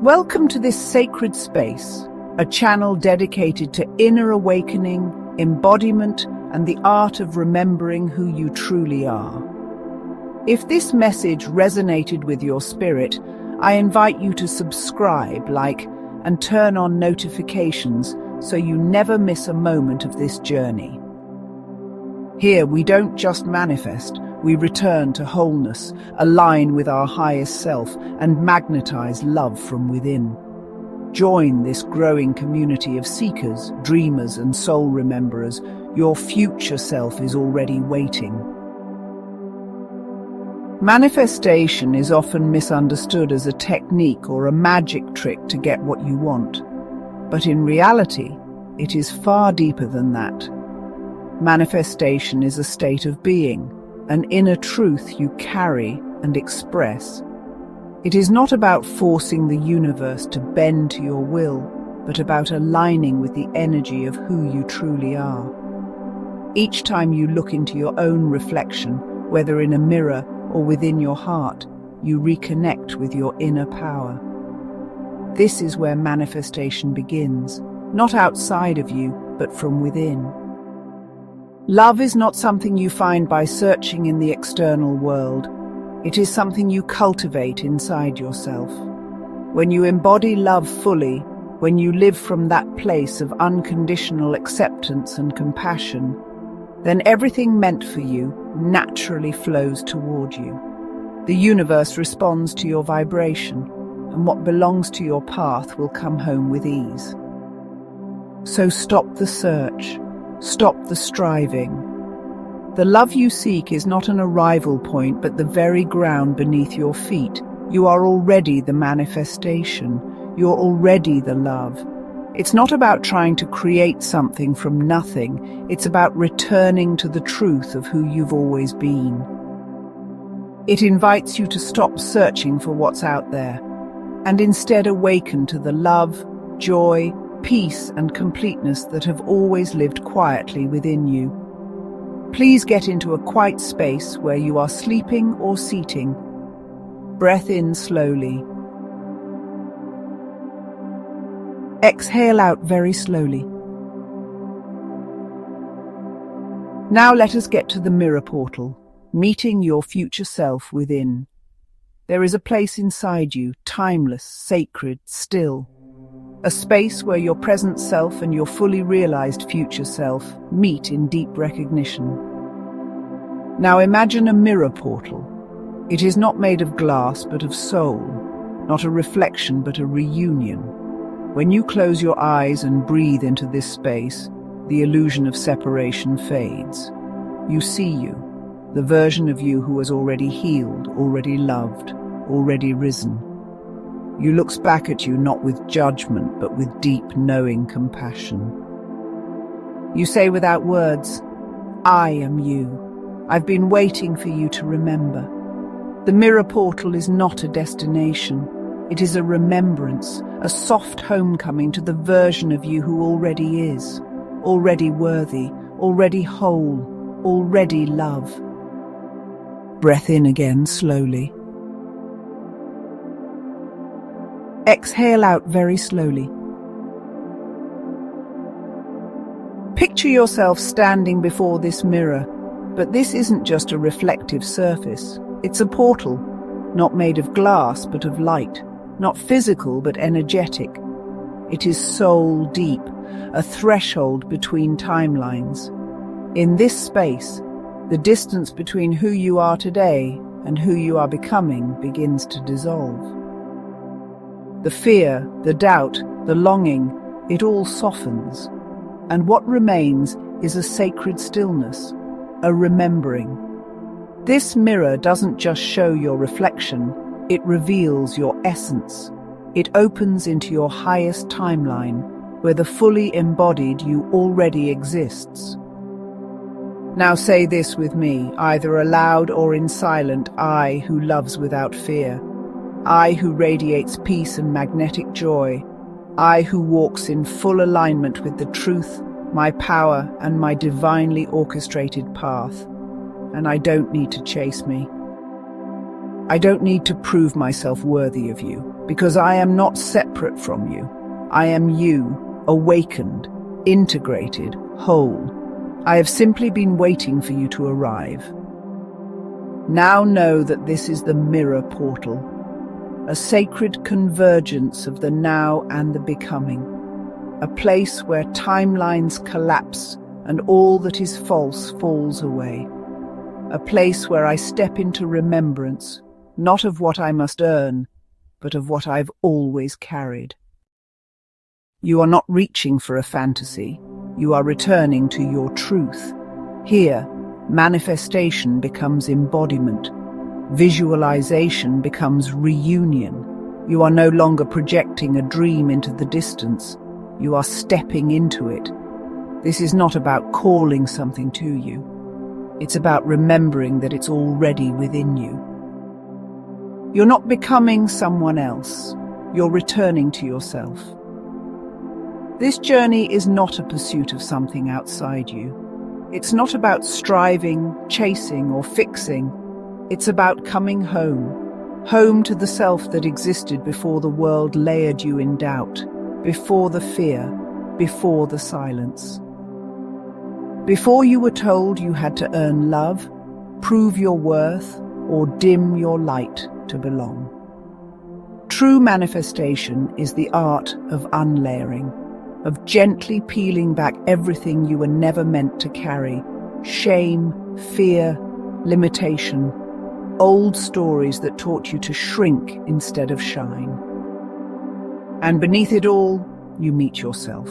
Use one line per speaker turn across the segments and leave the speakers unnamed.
Welcome to this sacred space, a channel dedicated to inner awakening, embodiment, and the art of remembering who you truly are. If this message resonated with your spirit, I invite you to subscribe, like, and turn on notifications so you never miss a moment of this journey. Here, we don't just manifest, we return to wholeness, align with our highest self, and magnetize love from within. Join this growing community of seekers, dreamers, and soul rememberers. Your future self is already waiting. Manifestation is often misunderstood as a technique or a magic trick to get what you want. But in reality, it is far deeper than that. Manifestation is a state of being, an inner truth you carry and express. It is not about forcing the universe to bend to your will, but about aligning with the energy of who you truly are. Each time you look into your own reflection, whether in a mirror or within your heart, you reconnect with your inner power. This is where manifestation begins, not outside of you, but from within. Love is not something you find by searching in the external world. It is something you cultivate inside yourself. When you embody love fully, when you live from that place of unconditional acceptance and compassion, then everything meant for you naturally flows toward you. The universe responds to your vibration, and what belongs to your path will come home with ease. So stop the search. Stop the striving. The love you seek is not an arrival point, but the very ground beneath your feet. You are already the manifestation. You're already the love. It's not about trying to create something from nothing. It's about returning to the truth of who you've always been. It invites you to stop searching for what's out there, and instead awaken to the love, joy, peace and completeness that have always lived quietly within you. Please get into a quiet space where you are sleeping or seating. Breath in slowly. Exhale out very slowly. Now let us get to the mirror portal, meeting your future self within. There is a place inside you, timeless, sacred, still. A space where your present self and your fully realized future self meet in deep recognition. Now imagine a mirror portal. It is not made of glass but of soul, not a reflection but a reunion. When you close your eyes and breathe into this space, the illusion of separation fades. You see you, the version of you who has already healed, already loved, already risen. You looks back at you not with judgment, but with deep, knowing compassion. You say without words, I am you. I've been waiting for you to remember. The mirror portal is not a destination. It is a remembrance, a soft homecoming to the version of you who already is, already worthy, already whole, already love. Breath in again slowly. Exhale out very slowly. Picture yourself standing before this mirror, but this isn't just a reflective surface. It's a portal, not made of glass but of light, not physical but energetic. It is soul deep, a threshold between timelines. In this space, the distance between who you are today and who you are becoming begins to dissolve. The fear, the doubt, the longing, it all softens. And what remains is a sacred stillness, a remembering. This mirror doesn't just show your reflection, it reveals your essence. It opens into your highest timeline, where the fully embodied you already exists. Now say this with me, either aloud or in silent, I who loves without fear. I who radiates peace and magnetic joy. I who walks in full alignment with the truth, my power, and my divinely orchestrated path. And I don't need to chase me. I don't need to prove myself worthy of you, Because I am not separate from you. I am you, awakened, integrated, whole. I have simply been waiting for you to arrive. Now know that this is the mirror portal, a sacred convergence of the now and the becoming, a place where timelines collapse and all that is false falls away, a place where I step into remembrance, not of what I must earn, but of what I've always carried. You are not reaching for a fantasy, you are returning to your truth. Here, manifestation becomes embodiment. Visualization becomes reunion. You are no longer projecting a dream into the distance. You are stepping into it. This is not about calling something to you. It's about remembering that it's already within you. You're not becoming someone else. You're returning to yourself. This journey is not a pursuit of something outside you. It's not about striving, chasing, or fixing. It's about coming home. Home to the self that existed before the world layered you in doubt, before the fear, before the silence. Before you were told you had to earn love, prove your worth, or dim your light to belong. True manifestation is the art of unlayering, of gently peeling back everything you were never meant to carry. Shame, fear, limitation, old stories that taught you to shrink instead of shine. And beneath it all, you meet yourself,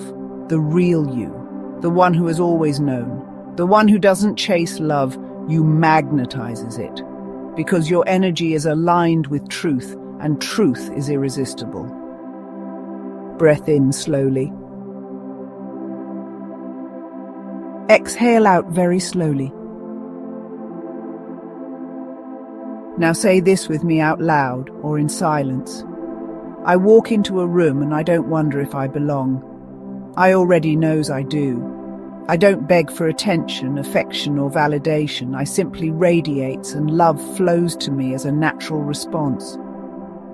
the real you, the one who has always known, the one who doesn't chase love, you magnetizes it, because your energy is aligned with truth, and truth is irresistible. Breath in slowly. Exhale out very slowly. Now say this with me out loud or in silence. I walk into a room and I don't wonder if I belong. I already knows I do. I don't beg for attention, affection, or validation. I simply radiate and love flows to me as a natural response.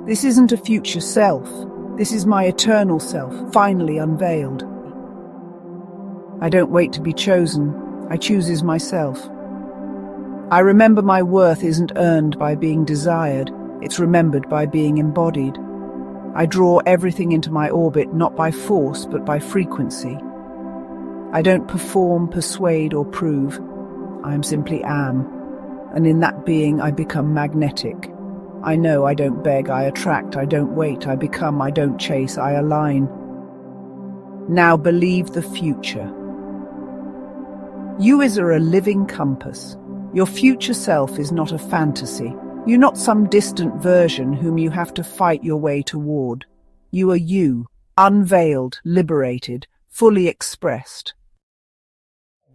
This isn't a future self. This is my eternal self, finally unveiled. I don't wait to be chosen. I chooses myself. I remember my worth isn't earned by being desired. It's remembered by being embodied. I draw everything into my orbit not by force but by frequency. I don't perform, persuade, or prove. I am simply am. And in that being I become magnetic. I know I don't beg, I attract, I don't wait, I become, I don't chase, I align. Now believe the future. You are a living compass. Your future self is not a fantasy. You're not some distant version whom you have to fight your way toward. You are you, unveiled, liberated, fully expressed.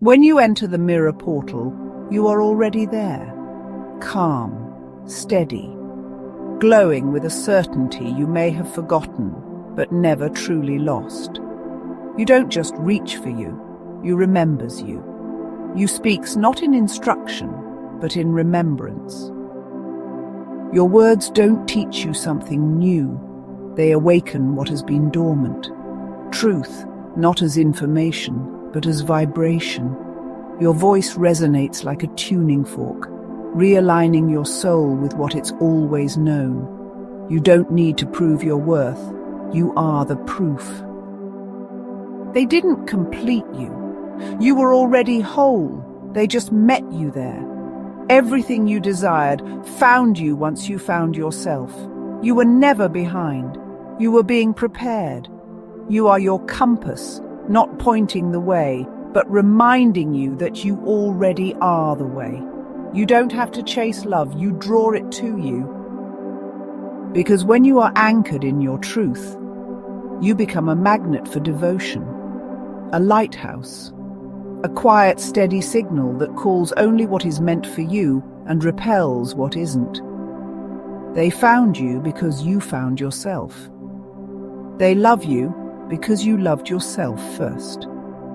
When you enter the mirror portal, you are already there, calm, steady, glowing with a certainty you may have forgotten, but never truly lost. You don't just reach for you, you remembers you. You speaks not in instruction, but in remembrance. Your words don't teach you something new. They awaken what has been dormant. Truth, not as information, but as vibration. Your voice resonates like a tuning fork, realigning your soul with what it's always known. You don't need to prove your worth. You are the proof. They didn't complete you. You were already whole. They just met you there. Everything you desired found you once you found yourself. You were never behind. You were being prepared. You are your compass, not pointing the way, but reminding you that you already are the way. You don't have to chase love, you draw it to you. Because when you are anchored in your truth, you become a magnet for devotion, a lighthouse, a quiet, steady signal that calls only what is meant for you and repels what isn't. They found you because you found yourself. They love you because you loved yourself first.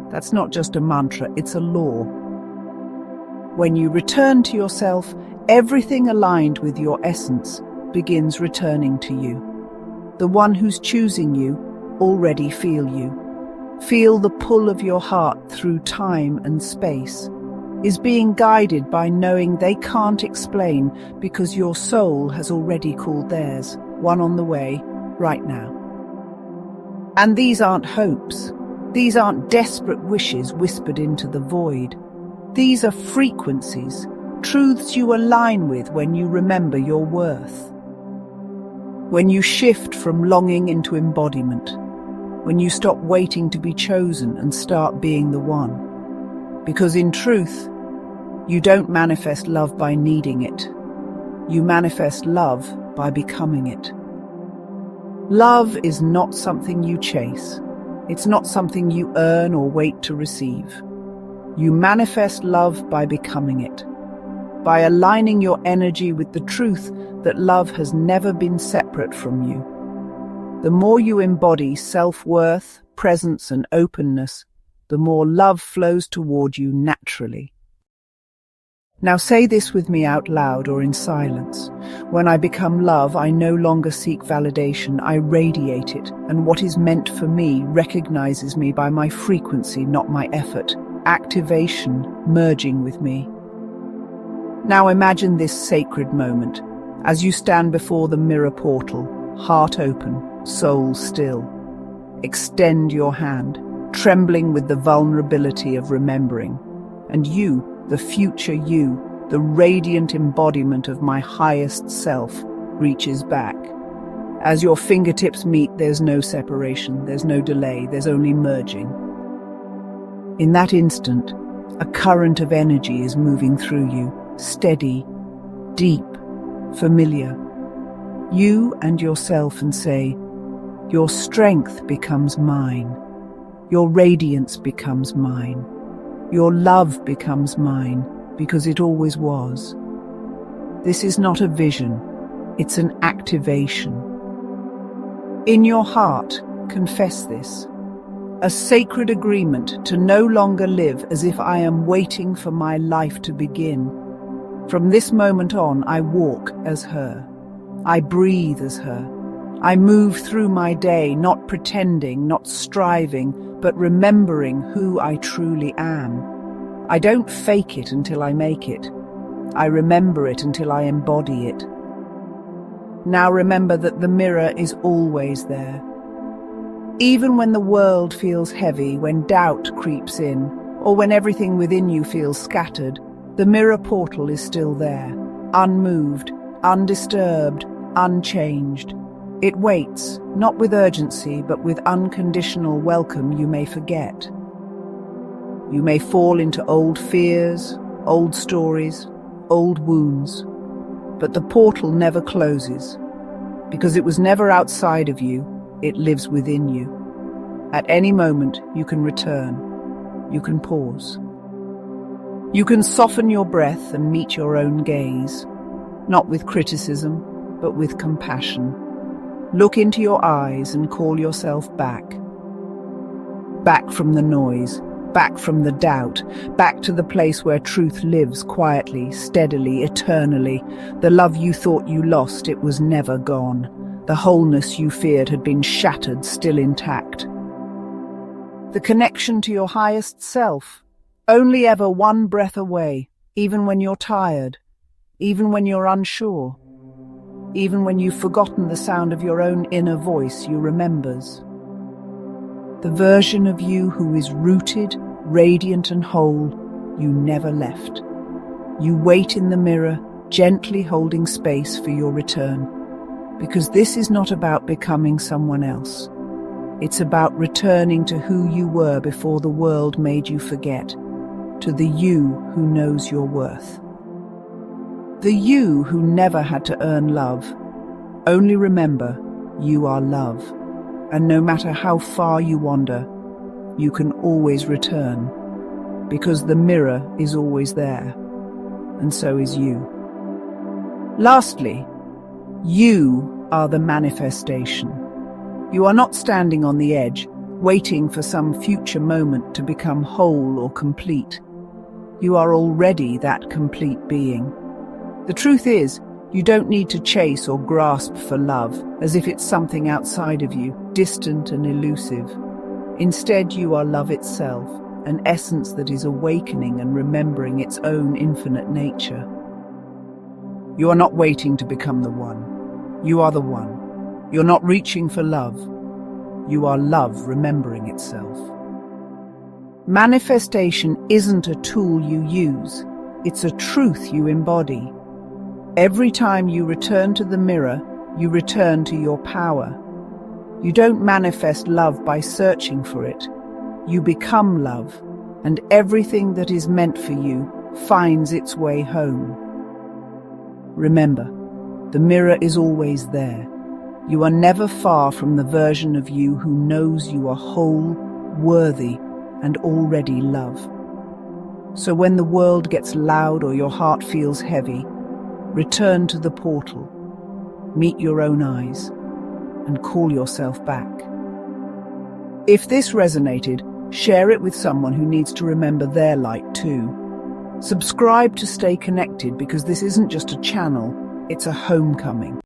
That's not just a mantra, it's a law. When you return to yourself, everything aligned with your essence begins returning to you. the one who's choosing you, already feel you. Feel the pull of your heart through time and space, is being guided by knowing they can't explain because your soul has already called theirs, one on the way, right now. And these aren't hopes. These aren't desperate wishes whispered into the void. These are frequencies, truths you align with when you remember your worth. When you shift from longing into embodiment, when you stop waiting to be chosen and start being the one. Because in truth, you don't manifest love by needing it. You manifest love by becoming it. Love is not something you chase. It's not something you earn or wait to receive. You manifest love by becoming it, by aligning your energy with the truth that love has never been separate from you. The more you embody self-worth, presence, and openness, the more love flows toward you naturally. Now say this with me out loud or in silence. When I become love, I no longer seek validation, I radiate it, and what is meant for me recognizes me by my frequency, not my effort. Activation merging with me. Now imagine this sacred moment, as you stand before the mirror portal, heart open, soul still. Extend your hand, trembling with the vulnerability of remembering, and you, the future you, the radiant embodiment of my highest self, reaches back. As your fingertips meet, there's no separation, there's no delay, there's only merging. In that instant, a current of energy is moving through you, steady, deep, familiar. You and yourself and say, your strength becomes mine, your radiance becomes mine. Your love becomes mine because it always was. This is not a vision, it's an activation. In your heart, confess this. A sacred agreement to no longer live as if I am waiting for my life to begin. From this moment on, I walk as her. I breathe as her. I move through my day, not pretending, not striving, but remembering who I truly am. I don't fake it until I make it. I remember it until I embody it. Now remember that the mirror is always there. Even when the world feels heavy, when doubt creeps in, or when everything within you feels scattered, the mirror portal is still there, unmoved, undisturbed, unchanged. It waits, not with urgency, but with unconditional welcome you may forget. You may fall into old fears, old stories, old wounds, but the portal never closes, because it was never outside of you, it lives within you. At any moment, you can return, you can pause. You can soften your breath and meet your own gaze, not with criticism, but with compassion. Look into your eyes and call yourself back. Back from the noise, back from the doubt, back to the place where truth lives quietly, steadily, eternally. The love you thought you lost, it was never gone. The wholeness you feared had been shattered, still intact. The connection to your highest self, only ever one breath away, even when you're tired, even when you're unsure. Even when you've forgotten the sound of your own inner voice, you remembers. The version of you who is rooted, radiant and whole, you never left. You wait in the mirror, gently holding space for your return. Because this is not about becoming someone else. It's about returning to who you were before the world made you forget, to the you who knows your worth. The you who never had to earn love. Only remember, you are love. And no matter how far you wander, you can always return. Because the mirror is always there. And so is you. Lastly, you are the manifestation. You are not standing on the edge, waiting for some future moment to become whole or complete. You are already that complete being. The truth is, You don't need to chase or grasp for love, as if it's something outside of you, distant and elusive. Instead, you are love itself, an essence that is awakening and remembering its own infinite nature. You are not waiting to become the one. You are the one. You're not reaching for love. You are love remembering itself. Manifestation isn't a tool you use. It's a truth you embody. Every time you return to the mirror, you return to your power. You don't manifest love by searching for it. You become love, and everything that is meant for you finds its way home. Remember, the mirror is always there. You are never far from the version of you who knows you are whole, worthy, and already love. So when the world gets loud or your heart feels heavy, return to the portal, meet your own eyes, and call yourself back. If this resonated, share it with someone who needs to remember their light too. Subscribe to stay connected, because this isn't just a channel, it's a homecoming.